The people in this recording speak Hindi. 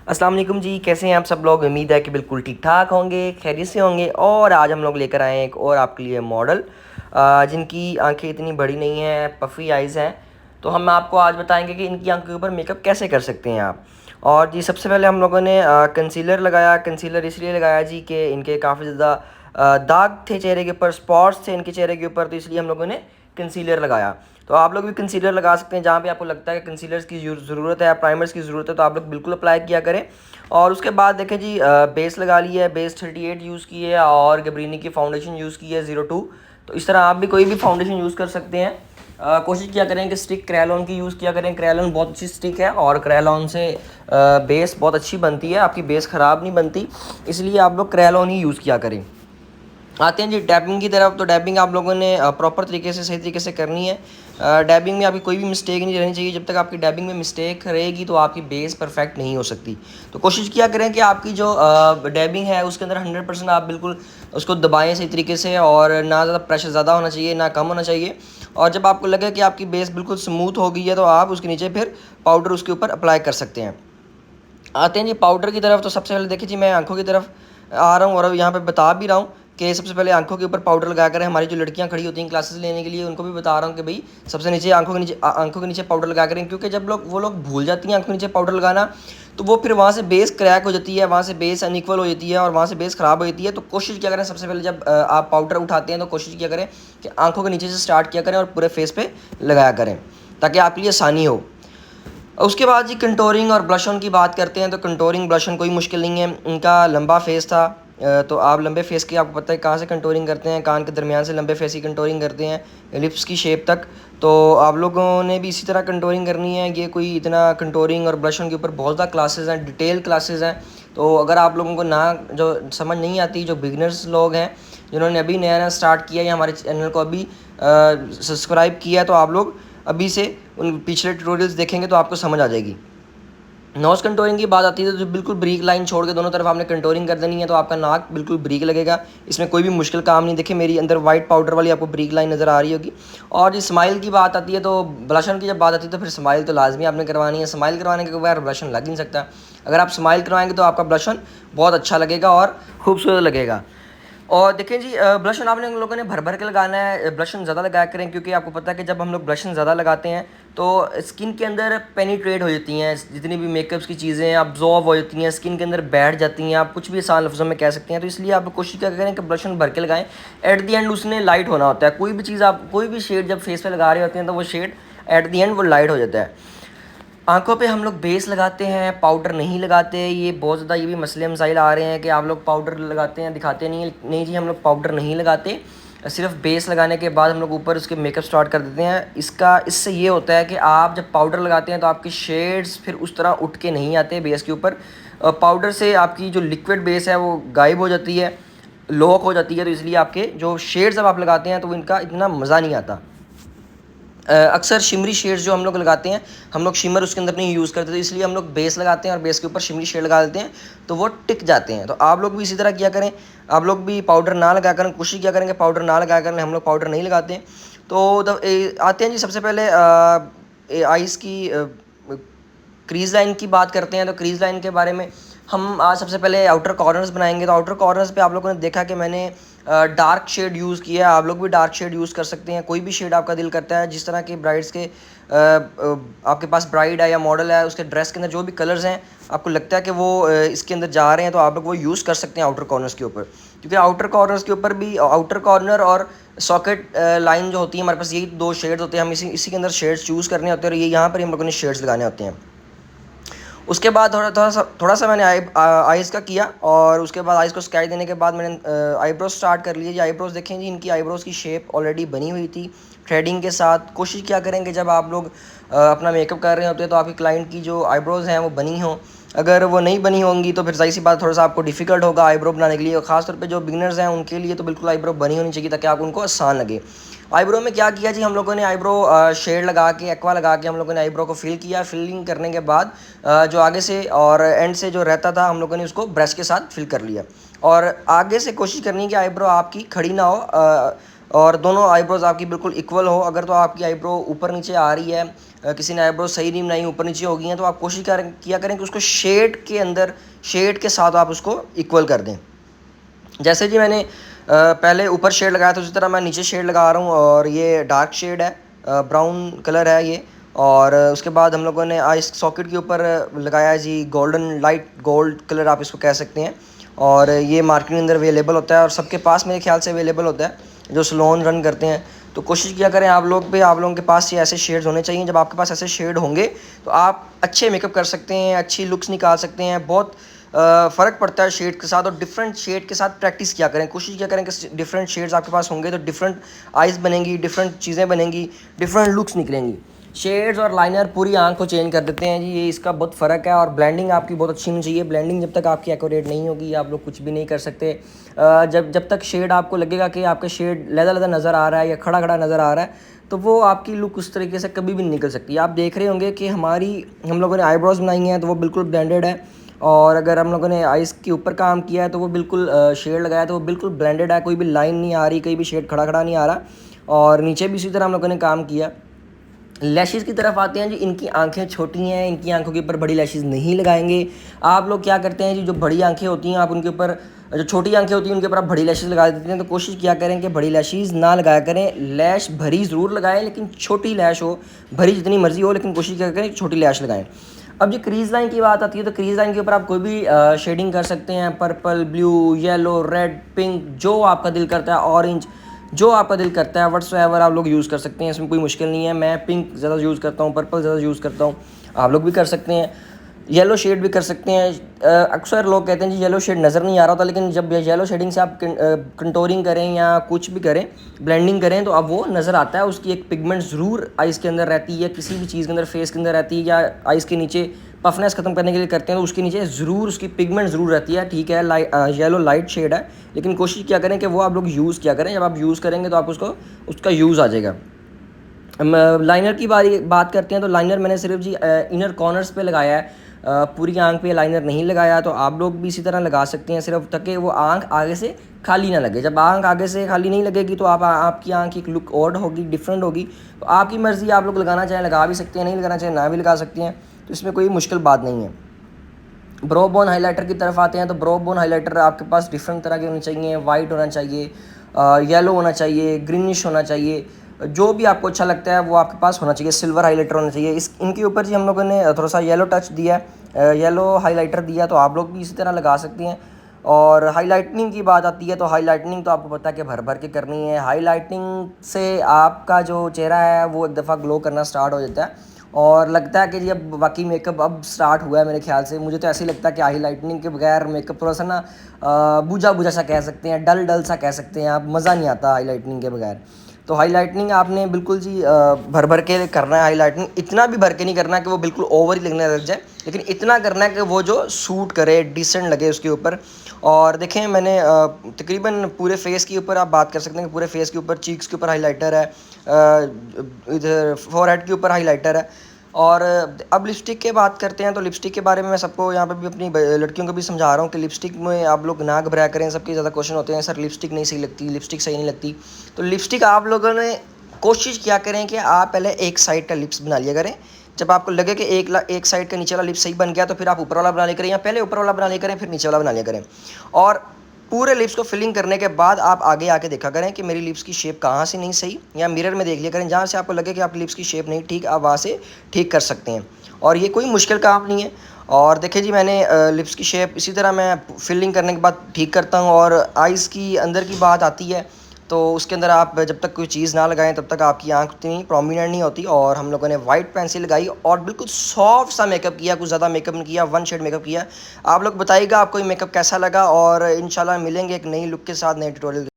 अस्सलाम वालेकुम जी, कैसे हैं आप सब लोग। उम्मीद है कि बिल्कुल ठीक ठाक होंगे, खैरियत से होंगे। और आज हम लोग लेकर आए हैं एक और आपके लिए मॉडल जिनकी आंखें इतनी बड़ी नहीं हैं, पफ़ी आइज़ हैं। तो हम आपको आज बताएंगे कि इनकी आंखों के ऊपर मेकअप कैसे कर सकते हैं आप। और जी सबसे पहले हम लोगों ने कंसीलर लगाया। कंसीलर इसलिए लगाया जी कि इनके काफ़ी ज़्यादा दाग थे चेहरे के ऊपर, स्पॉट्स थे इनके चेहरे के ऊपर, तो इसलिए हम लोगों ने कंसीलर लगाया। तो आप लोग भी कंसीलर लगा सकते हैं जहाँ पे आपको लगता है कि कंसीलर्स की ज़रूरत है, प्राइमर्स की ज़रूरत है, तो आप लोग बिल्कुल अप्लाई किया करें। और उसके बाद देखें जी बेस लगा लिया है, बेस 38 यूज़ की है और गैब्रेनी की फाउंडेशन यूज़ की है 02। तो इस तरह आप भी कोई भी फाउंडेशन यूज़ कर सकते हैं। कोशिश किया करें कि स्टिक क्रैलॉन की यूज़ किया करें। क्रैलॉन बहुत अच्छी स्टिक है और क्रैलॉन से बेस बहुत अच्छी बनती है, आपकी बेस ख़राब नहीं बनती, इसलिए आप लोग क्रैलॉन ही यूज़ किया करें। आते हैं जी डैबिंग की तरफ। तो डैबिंग आप लोगों ने प्रॉपर तरीके से, सही तरीके से करनी है। डैबिंग में आपकी कोई भी मिस्टेक नहीं रहनी चाहिए। जब तक आपकी डैबिंग में मिस्टेक रहेगी तो आपकी बेस परफेक्ट नहीं हो सकती। तो कोशिश किया करें कि आपकी जो डैबिंग है उसके अंदर 100% आप बिल्कुल उसको दबाएं सही तरीके से, और ना ज़्यादा प्रेशर ज़्यादा होना चाहिए ना कम होना चाहिए। और जब आपको लगे कि आपकी बेस बिल्कुल स्मूथ हो गई है तो आप उसके नीचे फिर पाउडर उसके ऊपर अप्लाई कर सकते हैं। आते हैं जी पाउडर की तरफ। तो सबसे पहले देखिए जी मैं आंखों की तरफ आ रहा हूँ और अब यहाँ पे बता भी रहा हूँ कि सबसे पहले आंखों के ऊपर पाउडर लगा कर, हमारी जो लड़कियाँ खड़ी होती हैं क्लासेस लेने के लिए, उनको भी बता रहा हूँ कि भाई सबसे नीचे आंखों के नीचे पाउडर लगा करें, क्योंकि जब वो लोग भूल जाती हैं आंखों के नीचे पाउडर लगाना, तो वो फिर वहाँ से बेस क्रैक हो जाती है, वहाँ से बेस अनइक्वल हो जाती है और वहाँ से बेस ख़राब हो जाती है। तो कोशिश किया करें सबसे पहले जब आप पाउडर उठाते हैं तो कोशिश किया करें कि आंखों के नीचे से स्टार्ट किया करें और पूरे फेस पे लगाया करें, ताकि आपके लिए आसानी हो। उसके बाद जी कंटोरिंग और ब्लश ऑन की बात करते हैं। तो कंटोरिंग ब्लश ऑन कोई मुश्किल नहीं है, इनका लंबा फेस था। तो आप लंबे फेस की, आपको पता है कहाँ से कंटोरिंग करते हैं, कान के दरमियान से लंबे फेस की कंटोरिंग करते हैं लिप्स की शेप तक। तो आप लोगों ने भी इसी तरह कंटोरिंग करनी है। ये कोई इतना कंटोरिंग और ब्लश ऑन के ऊपर बहुत ज़्यादा क्लासेस हैं, डिटेल क्लासेस हैं। तो अगर आप लोगों को ना जो समझ नहीं आती, जो बिगनर्स लोग हैं जिन्होंने अभी नया नया स्टार्ट किया या हमारे चैनल को अभी सब्सक्राइब किया है, तो आप लोग अभी से उन पिछले ट्यूटोरियल्स देखेंगे तो आपको समझ आ जाएगी। नोज़ कंटोरिंग की बात आती है तो जो बिल्कुल ब्रीक लाइन छोड़ के दोनों तरफ आपने कंटोरिंग कर देनी है, तो आपका नाक बिल्कुल ब्रीक लगेगा। इसमें कोई भी मुश्किल काम नहीं। देखिए मेरी अंदर वाइट पाउडर वाली आपको ब्रीक लाइन नज़र आ रही होगी। और जो स्माइल की बात आती है, तो ब्लशन की जब बात आती है तो फिर स्माइल तो लाजमी आपने करवानी है। स्माइल करवाने के बगैर ब्लशन लग नहीं सकता। अगर आप स्माइल करवाएंगे तो आपका ब्लशन बहुत अच्छा लगेगा और खूबसूरत लगेगा। और देखें जी ब्लशन आपने उन लोगों ने भर भर के लगाना है। ब्लशन ज़्यादा लगाया करें, क्योंकि आपको पता है कि जब हम लोग ब्लशन ज़्यादा लगाते हैं तो स्किन के अंदर पेनिट्रेट हो जाती हैं, जितनी भी मेकअप्स की चीज़ें अब्जॉर्ब हो जाती हैं, स्किन के अंदर बैठ जाती हैं, आप कुछ भी आसान लफ्ज़ों में कह सकते हैं। तो इसलिए आप कोशिश क्या करें कि ब्लशन भर के लगाएं। एट दी एंड उसने लाइट होना होता है। कोई भी चीज़, आप कोई भी शेड जब फेस पे लगा रहे होते हैं तो वो शेड एट दी एंड वो लाइट हो जाता है। आंखों पे हम लोग बेस लगाते हैं, पाउडर नहीं लगाते। ये बहुत ज़्यादा, ये भी मसले मसाइल आ रहे हैं कि आप लोग पाउडर लगाते हैं दिखाते नहीं हैं। नहीं जी, हम लोग पाउडर नहीं लगाते, सिर्फ बेस लगाने के बाद हम लोग ऊपर उसके मेकअप स्टार्ट कर देते हैं। इससे ये होता है कि आप जब पाउडर लगाते हैं तो आपकी शेड्स फिर उस तरह उठ के नहीं आते बेस के ऊपर। पाउडर से आपकी जो लिक्विड बेस है वो गायब हो जाती है, लॉक हो जाती है। तो इसलिए आपके जो शेड्स जब आप लगाते हैं तो इनका इतना मज़ा नहीं आता। अक्सर शिमरी शेड्स जो हम लोग लगाते हैं, हम लोग शिमर उसके अंदर नहीं यूज़ करते, तो इसलिए हम लोग बेस लगाते हैं और बेस के ऊपर शिमरी शेड लगा देते हैं, तो वो टिक जाते हैं। तो आप लोग भी इसी तरह किया करें। आप लोग भी पाउडर ना लगा कर कोशिश किया करेंगे, पाउडर ना लगा कर, हम लोग पाउडर नहीं लगाते। तो आते हैं जी सबसे पहले आइज़ की क्रीज़ लाइन की बात करते हैं। तो क्रीज़ लाइन के बारे में हम आज सबसे पहले आउटर कॉर्नर्स बनाएंगे। तो आउटर कॉर्नर्स पे आप लोगों ने देखा कि मैंने डार्क शेड यूज़ किया है। आप लोग भी डार्क शेड यूज़ कर सकते हैं, कोई भी शेड आपका दिल करता है। जिस तरह के ब्राइड्स के आपके पास ब्राइड है या मॉडल है, उसके ड्रेस के अंदर जो भी कलर्स हैं आपको लगता है कि वो इसके अंदर जा रहे हैं, तो आप लोग वो यूज़ कर सकते हैं आउटर कॉर्नर्स के ऊपर। क्योंकि आउटर कॉर्नर्स के ऊपर भी, आउटर कॉर्नर और सॉकेट लाइन जो होती है, हमारे पास यही दो शेड्स होते हैं। हम इसी के अंदर शेड्स चूज़ करने होते हैं और ये यहाँ पर हम लोगों ने शेड्स लगाने होते हैं। उसके बाद थोड़ा सा मैंने आइज़ का किया, और उसके बाद आइज़ को स्केच देने के बाद मैंने आईब्रोज स्टार्ट कर लिए। जी आईब्रोज देखें जी, इनकी आईब्रोज की शेप ऑलरेडी बनी हुई थी थ्रेडिंग के साथ। कोशिश क्या करेंगे जब आप लोग अपना मेकअप कर रहे होते हैं तो आपकी क्लाइंट की जो आईब्रोज हैं वो बनी हों। अगर वो नहीं बनी होंगी तो फिर जाहिर सी बात, थोड़ा सा आपको डिफ़िकल्ट होगा आईब्रो बनाने के लिए। और ख़ासतौर पे जो बिगनर्स हैं उनके लिए तो बिल्कुल आईब्रो बनी होनी चाहिए, ताकि आपको उनको आसान लगे। आईब्रो में क्या किया जी, हम लोगों ने आईब्रो शेड लगा के, एक्वा लगा के हम लोगों ने आईब्रो को फिल किया। फिलिंग करने के बाद जो आगे से और एंड से जो रहता था, हम लोगों ने उसको ब्रश के साथ फिल कर लिया। और आगे से कोशिश करनी है कि आईब्रो आपकी खड़ी ना हो, और दोनों आईब्रोज आपकी बिल्कुल इक्वल हो। अगर तो आपकी आईब्रो ऊपर नीचे आ रही है किसी ने आईब्रो सही नहीं बनाई, ऊपर नीचे हो गई हैं, तो आप कोशिश किया करें कि उसको शेड के अंदर, शेड के साथ आप उसको इक्वल कर दें। जैसे जी मैंने पहले ऊपर शेड लगाया था उसी तरह मैं नीचे शेड लगा रहा हूँ, और ये डार्क शेड है, ब्राउन कलर है ये। और उसके बाद हम लोगों ने इस सॉकेट के ऊपर लगाया है जी गोल्डन, लाइट गोल्ड कलर आप इसको कह सकते हैं। और ये मार्केट के अंदर अवेलेबल होता है और सबके पास मेरे ख्याल से अवेलेबल होता है जो सलोन रन करते हैं। तो कोशिश किया करें आप लोग भी, आप लोगों के पास ये ऐसे शेड्स होने चाहिए। जब आपके पास ऐसे शेड होंगे तो आप अच्छे मेकअप कर सकते हैं, अच्छी लुक्स निकाल सकते हैं। बहुत फ़र्क पड़ता है शेड के साथ, और डिफरेंट शेड के साथ प्रैक्टिस किया करें। कोशिश किया करें कि डिफरेंट शेड्स आपके पास होंगे तो डिफरेंट आइज़ बनेंगी, डिफरेंट चीज़ें बनेंगी, डिफरेंट लुक्स निकलेंगी। शेड्स और लाइनर पूरी आंख को चेंज कर देते हैं जी, ये इसका बहुत फ़र्क है। और ब्लेंडिंग आपकी बहुत अच्छी होनी चाहिए। ब्लेंडिंग जब तक आपकी एक्यूरेट नहीं होगी आप लोग कुछ भी नहीं कर सकते। जब तक शेड आपको लगेगा कि आपका शेड लहदा नज़र आ रहा है या खड़ा खड़ा नज़र आ रहा है, तो वो आपकी लुक उस तरीके से कभी भी नहीं निकल सकती। आप देख रहे होंगे कि हम लोगों ने आईब्रोज बनाई हैं तो वो बिल्कुल ब्लेंडेड है, और अगर हम लोगों ने आइज़ के ऊपर काम किया है तो वो बिल्कुल शेड लगाया तो वो बिल्कुल ब्लेंडेड है, कोई भी लाइन नहीं आ रही, कहीं भी शेड खड़ा खड़ा नहीं आ रहा। और नीचे भी इसी तरह हम लोगों ने काम किया। लैशेज़ की तरफ आते हैं जी, इनकी आंखें छोटी हैं, इनकी आंखों के ऊपर बड़ी लैशेज़ नहीं लगाएंगे। आप लोग क्या करते हैं जी, जो बड़ी आंखें होती हैं आप उनके ऊपर, जो छोटी आंखें होती हैं उनके ऊपर आप बड़ी लैशेज़ लगा देते हैं। तो कोशिश किया करें कि बड़ी लैशेज़ ना लगाया करें। लैश भरी ज़रूर लगाएं लेकिन छोटी लैश हो, भरी जितनी मर्जी हो लेकिन कोशिश किया करें छोटी लैश लगाएं। अब जो क्रीज़ लाइन की बात आती है तो क्रीज़ लाइन के ऊपर आप कोई भी शेडिंग कर सकते हैं, purple, blue, yellow, red, pink, जो आपका दिल करता है, ऑरेंज, जो आपका दिल करता है व्हाट्सएवर आप लोग यूज़ कर सकते हैं। इसमें कोई मुश्किल नहीं है। मैं पिंक ज़्यादा यूज़ करता हूँ, पर्पल ज़्यादा यूज़ करता हूँ, आप लोग भी कर सकते हैं। येलो शेड भी कर सकते हैं। अक्सर लोग कहते हैं जी येलो शेड नज़र नहीं आ रहा होता, लेकिन जब येलो शेडिंग से आप कंटोरिंग करें या कुछ भी करें, ब्लेंडिंग करें, तो अब वो नज़र आता है। उसकी एक पिगमेंट ज़रूर आइज़ के अंदर रहती है, किसी भी चीज़ के अंदर, फेस के अंदर रहती है, या आइज़ के नीचे पफनेस ख़त्म करने के लिए करते हैं तो उसके नीचे ज़रूर उसकी पिगमेंट ज़रूर रहती है। ठीक है, येलो लाइट शेड है, लेकिन कोशिश क्या करें कि वो आप लोग यूज़ किया करें। जब आप यूज़ करेंगे तो आप उसका यूज़ आ जाएगा। लाइनर की बात करते हैं तो लाइनर मैंने सिर्फ जी इनर कॉर्नर्स पे लगाया है, पूरी आंख पे लाइनर नहीं लगाया। तो आप लोग भी इसी तरह लगा सकते हैं, सिर्फ ताकि वो आंख आगे से खाली ना लगे। जब आंख आगे से खाली नहीं लगेगी तो आपकी आंख एक लुक ऑड होगी, डिफरेंट होगी। तो आपकी मर्ज़ी, आप लोग लगाना चाहें लगा भी सकते हैं, नहीं लगाना चाहें ना भी लगा सकते हैं, तो इसमें कोई मुश्किल बात नहीं है। ब्रो बोन हाइलाइटर की तरफ आते हैं तो ब्रो बोन हाइलाइटर आपके पास डिफरेंट तरह के होने चाहिए। वाइट होना चाहिए, येलो होना चाहिए, ग्रीनिश होना चाहिए, जो भी आपको अच्छा लगता है वो आपके पास होना चाहिए। सिल्वर हाइलाइटर होना चाहिए। इनके ऊपर जी हम लोगों ने थोड़ा सा येलो टच दिया है, येलो हाइलाइटर दिया, तो आप लोग भी इसी तरह लगा सकते हैं। और हाईलाइटनिंग की बात आती है तो हाईलाइटनिंग तो आपको पता है कि भर भर के करनी है। हाईलाइटनिंग से आपका जो चेहरा है वो एक दफ़ा ग्लो करना स्टार्ट हो जाता है, और लगता है कि जी अब बाकी मेकअप अब स्टार्ट हुआ है मेरे ख्याल से। मुझे तो ऐसे ही लगता है कि हाईलाइटनिंग के बगैर मेकअप थोड़ा सा ना बुझा बुझा सा कह सकते हैं, डल डल सा कह सकते हैं आप, मज़ा नहीं आता हाईलाइटनिंग के बगैर। तो हाईलाइटनिंग आपने बिल्कुल जी भर भर के करना है। हाईलाइटनिंग इतना भी भर के नहीं करना कि वो बिल्कुल ओवर ही लगने लग जाए, लेकिन इतना करना है कि वो जो सूट करे, डिसेंट लगे उसके ऊपर। और देखें मैंने तकरीबन पूरे फेस के ऊपर आप बात कर सकते हैं कि पूरे फेस के ऊपर, चीक्स के ऊपर हाईलाइटर है, इधर फोरहेड के ऊपर हाईलाइटर है। और अब लिपस्टिक की बात करते हैं तो लिपस्टिक के बारे में मैं सबको यहाँ पे भी अपनी लड़कियों को भी समझा रहा हूँ कि लिपस्टिक में आप लोग ना घबराया करें। सबके ज़्यादा क्वेश्चन होते हैं, सर लिपस्टिक नहीं सही लगती, लिपस्टिक सही नहीं लगती। तो लिपस्टिक आप लोगों ने कोशिश किया करें कि आप पहले एक साइड का लिप्स बना लिया करें। जब आपको लगे कि एक साइड का नीचे वाला लिप्स सही बन गया तो फिर आप ऊपर वाला बना लिया करें, या पहले ऊपर वाला बना लिया करें फिर नीचे वाला बना लिया करें। और पूरे लिप्स को फिलिंग करने के बाद आप आगे आके देखा करें कि मेरी लिप्स की शेप कहाँ से नहीं सही, या मिरर में देख लिया करें। जहाँ से आपको लगे कि आपकी लिप्स की शेप नहीं ठीक, आप वहाँ से ठीक कर सकते हैं, और ये कोई मुश्किल काम नहीं है। और देखिए जी मैंने लिप्स की शेप इसी तरह मैं फिलिंग करने के बाद ठीक करता हूँ। और आइज़ की अंदर की बात आती है तो उसके अंदर आप जब तक कोई चीज़ ना लगाएं तब तक आपकी आंख उतनी प्रोमिनेंट नहीं होती। और हम लोगों ने वाइट पेंसिल लगाई और बिल्कुल सॉफ्ट सा मेकअप किया, कुछ ज़्यादा मेकअप नहीं किया, वन शेड मेकअप किया। आप लोग बताइएगा आपको ये मेकअप कैसा लगा, और इंशाल्लाह मिलेंगे एक नई लुक के साथ, नए ट्यूटोरियल।